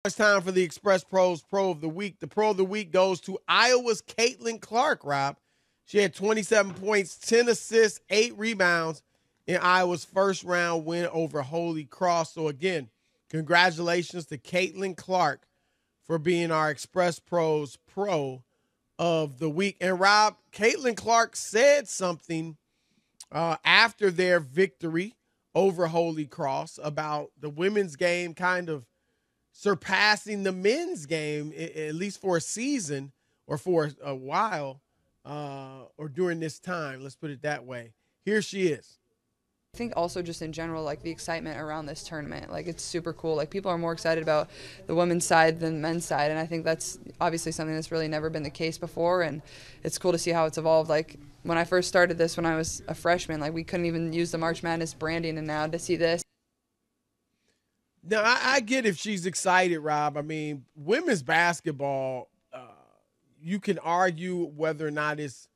It's time for the Express Pros Pro of the Week. The Pro of the Week goes to Iowa's Caitlin Clark, Rob. She had 27 points, 10 assists, 8 rebounds in Iowa's first round win over Holy Cross. So, again, congratulations to Caitlin Clark for being our Express Pros Pro of the Week. And, Rob, Caitlin Clark said something after their victory over Holy Cross about the women's game kind of surpassing the men's game, at least for a season or for a while, or during this time. Let's put it that way. Here she is. I think also just in general, like the excitement around this tournament, like it's super cool. Like people are more excited about the women's side than the men's side, and I think that's obviously something that's really never been the case before, and it's cool to see how it's evolved. Like when I first started this when I was a freshman, like we couldn't even use the March Madness branding, and now to see this. Now, I get if she's excited, Rob. I mean, women's basketball, you can argue whether or not it's,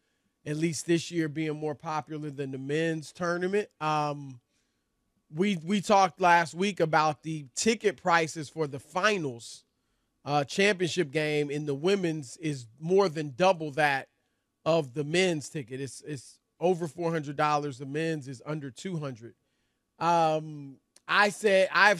at least this year, being more popular than the men's tournament. We talked last week about the ticket prices for the finals championship game in the women's is more than double that of the men's ticket. It's over $400. The men's is under $200. I've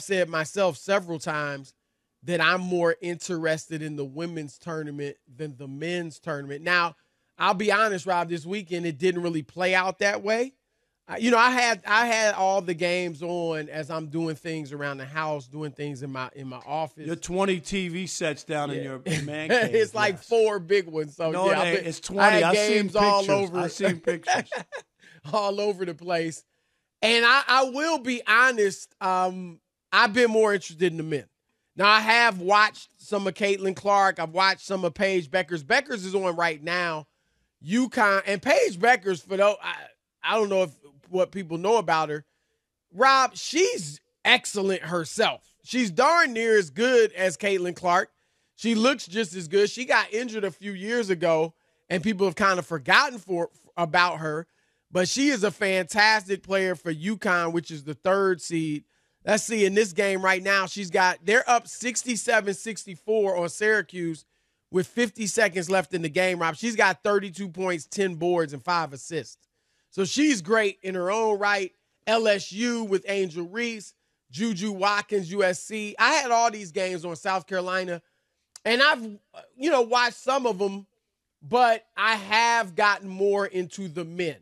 said myself several times that I'm more interested in the women's tournament than the men's tournament. Now, I'll be honest, Rob, this weekend it didn't really play out that way. I had all the games on as I'm doing things around the house, doing things in my office. Your 20 TV sets down in your man cave. It's like 4 big ones. So no, yeah, it's 20. I had I've seen games pictures. all over. I've seen pictures. all over the place. And I will be honest, I've been more interested in the men. Now, I have watched some of Caitlin Clark. I've watched some of Paige Beckers. Beckers is on right now. UConn. And Paige Beckers, for those, I don't know what people know about her. Rob, she's excellent herself. She's darn near as good as Caitlin Clark. She looks just as good. She got injured a few years ago, and people have kind of forgotten about her. But she is a fantastic player for UConn, which is the 3rd seed. Let's see, in this game right now, they're up 67-64 on Syracuse with 50 seconds left in the game, Rob. She's got 32 points, 10 boards, and 5 assists. So she's great in her own right. LSU with Angel Reese, Juju Watkins, USC. I had all these games on South Carolina, and I've, watched some of them, but I have gotten more into the men.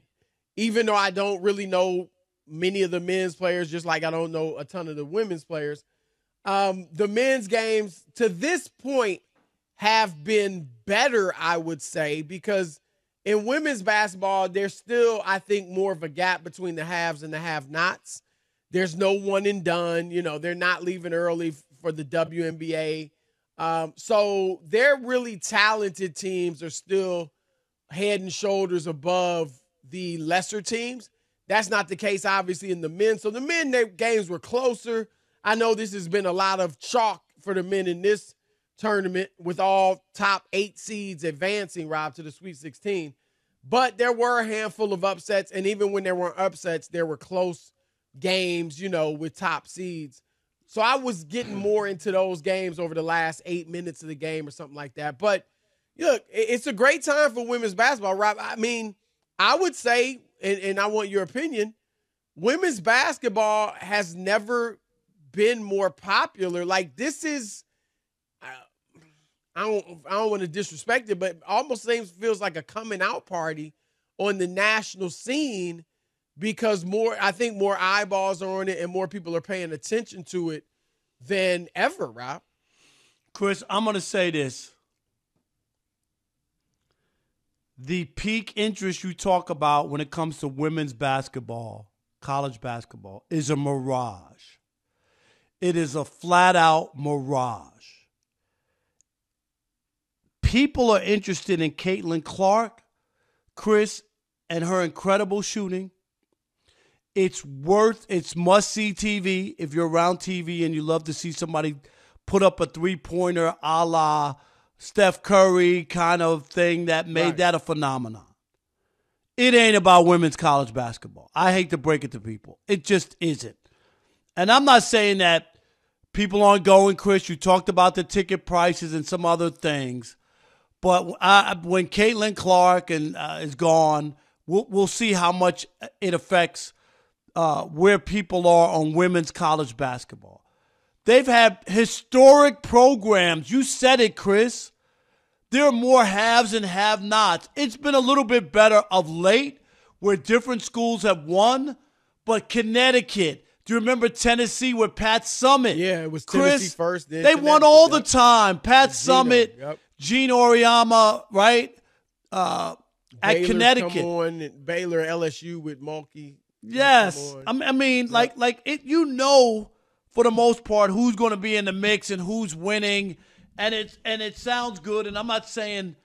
Even though I don't really know many of the men's players, just like I don't know a ton of the women's players, the men's games to this point have been better, I would say, because in women's basketball, there's still, I think, more of a gap between the haves and the have-nots. There's no one and done. They're not leaving early for the WNBA. So their really talented teams are still head and shoulders above the lesser teams. That's not the case, obviously, in the men. So the men, their games were closer. I know this has been a lot of chalk for the men in this tournament with all top 8 seeds advancing, Rob, to the Sweet 16. But there were a handful of upsets, and even when there weren't upsets, there were close games, with top seeds. So I was getting more into those games over the last 8 minutes of the game or something like that. But, look, it's a great time for women's basketball, Rob. I mean, I would say, and I want your opinion, women's basketball has never been more popular. Like, this is, I don't want to disrespect it, but almost feels like a coming out party on the national scene because I think more eyeballs are on it and more people are paying attention to it than ever, Rob. Chris, I'm going to say this. The peak interest you talk about when it comes to women's basketball, college basketball, is a mirage. It is a flat-out mirage. People are interested in Caitlin Clark, Chris, and her incredible shooting. It's must-see TV if you're around TV and you love to see somebody put up a three-pointer a la Steph Curry kind of thing that made that a phenomenon. It ain't about women's college basketball. I hate to break it to people. It just isn't. And I'm not saying that People aren't going, Chris. You talked about the ticket prices and some other things. But when Caitlin Clark is gone, we'll see how much it affects where people are on women's college basketball. They've had historic programs. You said it, Chris. There are more haves and have-nots. It's been a little bit better of late where different schools have won, but Connecticut, do you remember Tennessee with Pat Summitt? Yeah, it was Chris, Tennessee first. Then they won all the time. Pat Summitt, Yep. Gene Auriemma, right? At Baylor's Connecticut. come on, and Baylor, LSU with Mulkey. Yes. I mean, like it. You know, for the most part, who's going to be in the mix and who's winning, and it sounds good. And I'm not saying,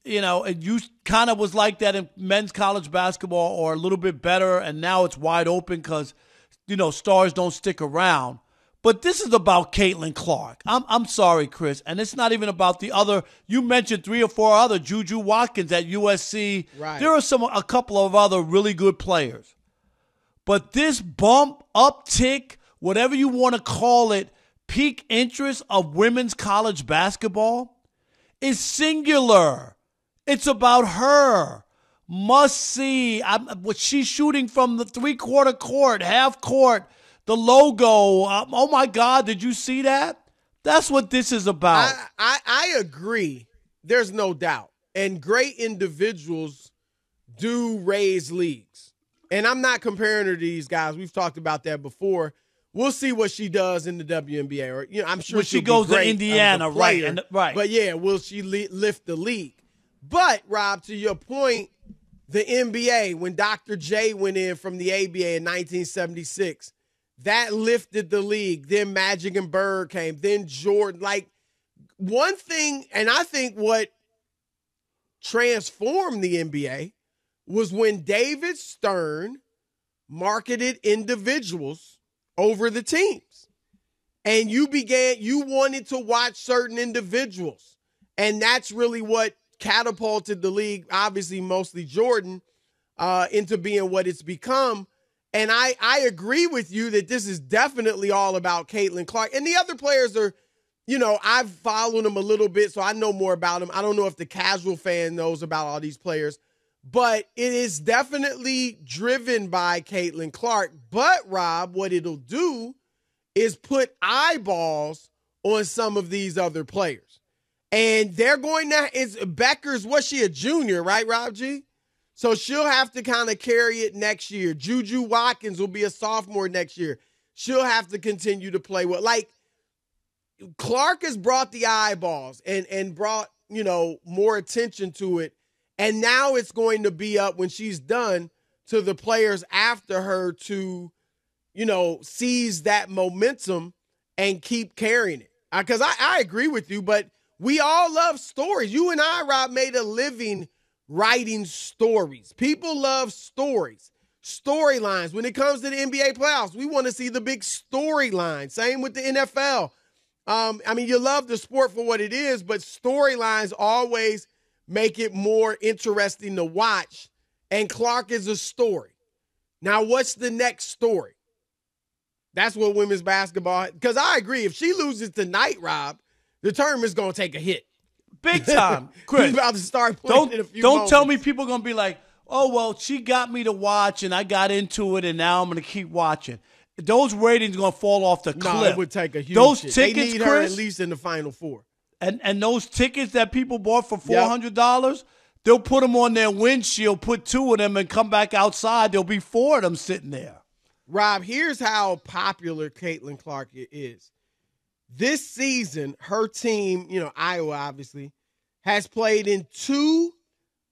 it used kind of was like that in men's college basketball, or a little bit better, and now it's wide open because stars don't stick around. But this is about Caitlin Clark. I'm sorry, Chris, and it's not even about the other. You mentioned 3 or 4 other Juju Watkins at USC. Right. There are a couple of other really good players. But this bump, uptick, whatever you want to call it, peak interest of women's college basketball is singular. It's about her. Must see. What she's shooting from the 3/4 court, half court, the logo. Oh, my God, did you see that? That's what this is about. I agree. There's no doubt. And great individuals do raise leagues. And I'm not comparing her to these guys. We've talked about that before. We'll see what she does in the WNBA. Or I'm sure when she goes to Indiana, right? Right. But yeah, will she lift the league? But Rob, to your point, the NBA, when Dr. J went in from the ABA in 1976, that lifted the league. Then Magic and Bird came. Then Jordan. Like, one thing, and I think what transformed the NBA was when David Stern marketed individuals over the teams. And you wanted to watch certain individuals. And that's really what catapulted the league, obviously mostly Jordan, into being what it's become. And I agree with you that this is definitely all about Caitlin Clark. And the other players are, I've followed them a little bit, so I know more about them. I don't know if the casual fan knows about all these players. But it is definitely driven by Caitlin Clark. But, Rob, what it'll do is put eyeballs on some of these other players. And they're going to – Becker's, what's she, a junior, right, Rob G? So she'll have to kind of carry it next year. Juju Watkins will be a sophomore next year. She'll have to continue to play well. Like, Clark has brought the eyeballs and brought, more attention to it. And now it's going to be up when she's done to the players after her to, seize that momentum and keep carrying it. Because I agree with you, but we all love stories. You and I, Rob, made a living writing stories. People love stories, storylines. When it comes to the NBA playoffs, we want to see the big storyline. Same with the NFL. You love the sport for what it is, but storylines always make it more interesting to watch. And Clark is a story. Now, what's the next story? That's what women's basketball, because I agree, if she loses tonight, Rob, the tournament's going to take a hit. Big time. Chris, he's about to start playing in a few Don't moments. tell me people are going to be like, oh, well, she got me to watch and I got into it and now I'm going to keep watching. Those ratings are going to fall off the cliff. No, it would take a huge Those hit. tickets, they need her at least in the Final Four. And those tickets that people bought for $400, they'll put them on their windshield, put 2 of them, and come back outside. There'll be 4 of them sitting there. Rob, here's how popular Caitlin Clark is. This season, her team, Iowa obviously, has played in 2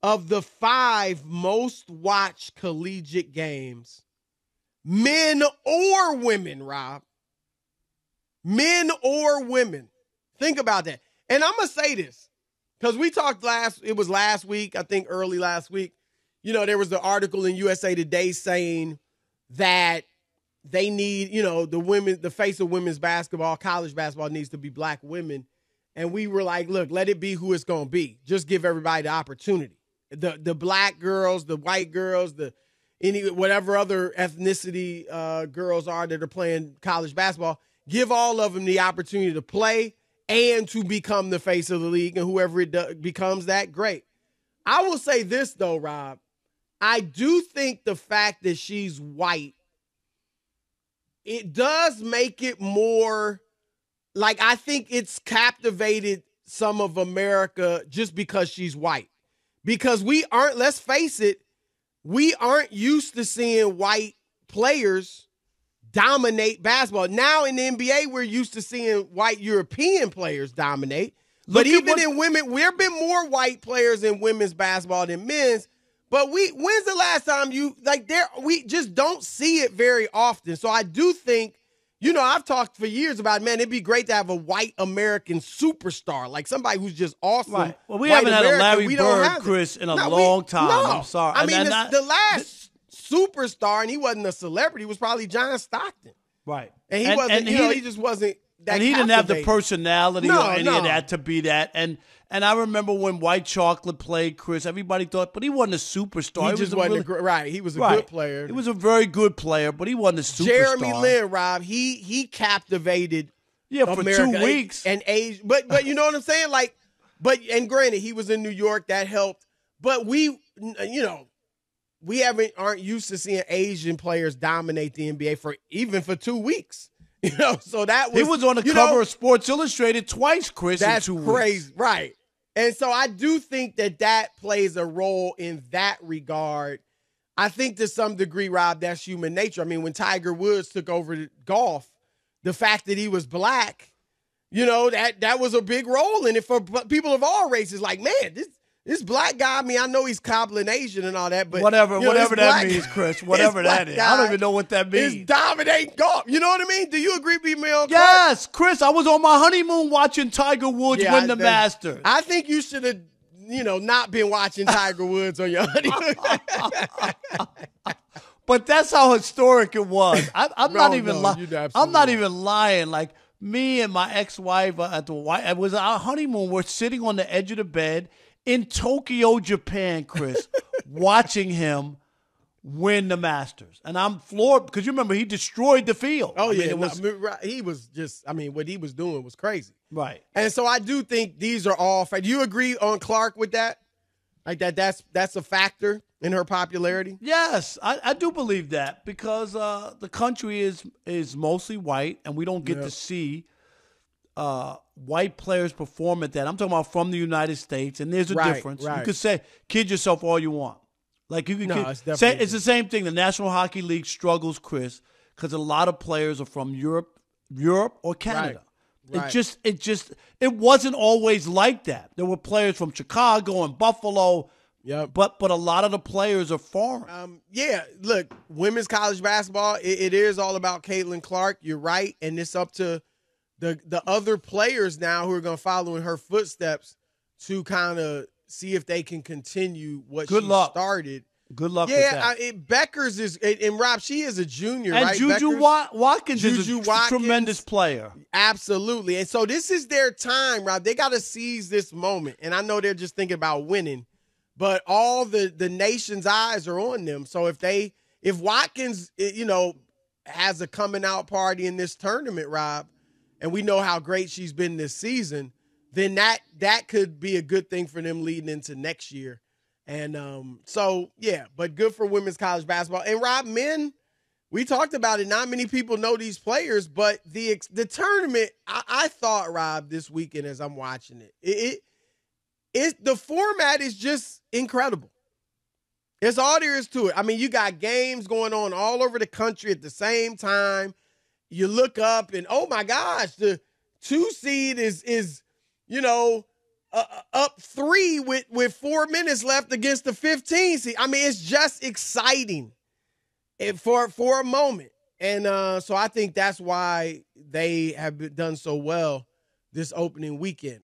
of the 5 most watched collegiate games. Men or women, Rob. Men or women. Think about that. And I'm going to say this, because we talked last week, I think early last week, there was the article in USA Today saying that they need, the face of women's basketball, college basketball needs to be black women. And we were like, look, let it be who it's going to be. Just give everybody the opportunity. The black girls, the white girls, whatever other ethnicity girls are that are playing college basketball, give all of them the opportunity to play and to become the face of the league, and whoever becomes that, great. I will say this, though, Rob. I do think the fact that she's white, it does make it more, like, I think it's captivated some of America just because she's white. Because we aren't, let's face it, we aren't used to seeing white players dominate basketball. Now in the NBA, we're used to seeing white European players dominate. But even in women, there have been more white players in women's basketball than men's. But when's the last time we just don't see it very often. So I do think, I've talked for years about, man, it'd be great to have a white American superstar, like somebody who's just awesome. Right. Well, we haven't had a Larry Bird, Chris, in a long time. No. I'm sorry. I mean, the last superstar, and he wasn't a celebrity, was probably John Stockton. Right. And he wasn't, he just wasn't that And he didn't have the personality or any of that to be that. And I remember when White Chocolate played, Chris, everybody thought, but he wasn't a superstar. He just wasn't right. He was a good player. He was a very good player, but he wasn't a superstar. Jeremy Lin, Rob, he captivated for America 2 weeks. And age. But you know what I'm saying? And granted, he was in New York. That helped. But we aren't used to seeing Asian players dominate the NBA for 2 weeks. So that was, he was on the cover of Sports Illustrated twice, Chris. That's in 2 weeks. crazy, right? And so I do think that plays a role in that regard. I think to some degree, Rob, that's human nature. I mean, when Tiger Woods took over golf, the fact that he was black, that was a big role in it for people of all races. Like, man, this black guy, I mean, I know he's cobbling Asian and all that, but whatever that means, Chris, whatever that is. I don't even know what that means. It's dominating golf. You know what I mean? Do you agree with me on Yes, Chris, I was on my honeymoon watching Tiger Woods win the Masters. I think you should have, not been watching Tiger Woods on your honeymoon. But that's how historic it was. I'm not even lying. Like, me and my ex-wife it was our honeymoon. We're sitting on the edge of the bed in Tokyo, Japan, Chris, watching him win the Masters. And I'm floored because you remember he destroyed the field. Oh, he was just, what he was doing was crazy. Right. And so I do think these are all factors. Do you agree on Clark with that? Like that's a factor in her popularity? Yes, I do believe that because the country is mostly white and we don't get to see white players perform at that. I'm talking about from the United States, and there's a difference. Right. You could say, kid yourself all you want. Like you can say it's the same thing. The National Hockey League struggles, Chris, because a lot of players are from Europe or Canada. Right. It wasn't always like that. There were players from Chicago and Buffalo. Yep. But a lot of the players are foreign. Look, women's college basketball, it is all about Caitlin Clark. You're right, and it's up to the other players now who are going to follow in her footsteps to kind of see if they can continue what she started. Good luck with that. Beckers is, and Rob, she is a junior, and right? Juju Watkins is a tremendous player. Absolutely. And so this is their time, Rob. They got to seize this moment. And I know they're just thinking about winning, but all the nation's eyes are on them. So if Watkins, has a coming out party in this tournament, Rob, and we know how great she's been this season, then that could be a good thing for them leading into next year. And but good for women's college basketball. And Rob, men, we talked about it. Not many people know these players, but the tournament, I thought, Rob, this weekend as I'm watching it, the format is just incredible. It's all there is to it. I mean, you got games going on all over the country at the same time. You look up and, oh my gosh, the 2 seed is up 3 with 4 minutes left against the 15 seed. I mean, it's just exciting for a moment. And so I think that's why they have done so well this opening weekend.